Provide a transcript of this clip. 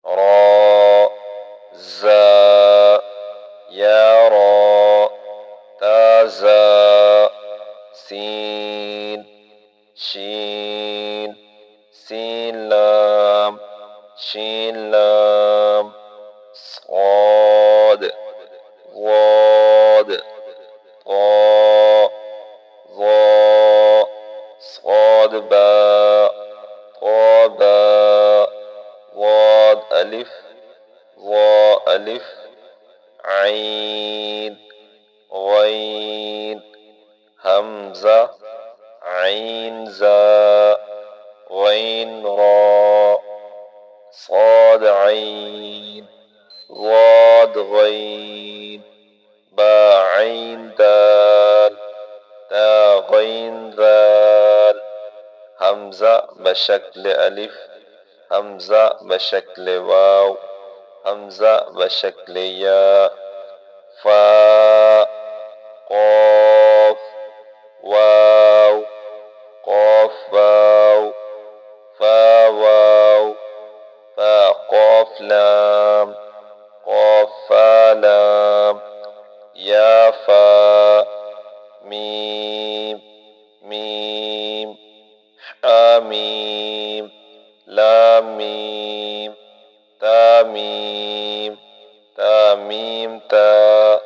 را زا یا را تا زا سین شین سین لام شین لام صاد ضاد طا ظا صاد با طا با ضاد ألف ظا ألف عين غين همزة عين زا غين را صاد عين ضاد غين با عين دال تا غين ذال همزة بشكل ألف همزة بشكل واو همزة بشكل ياء فاء قاف واو قاف واو فا واو فا قاف لام قاف فا لام يا فا ميم ميم حاميم لام ميم تا ميم تا ميم تا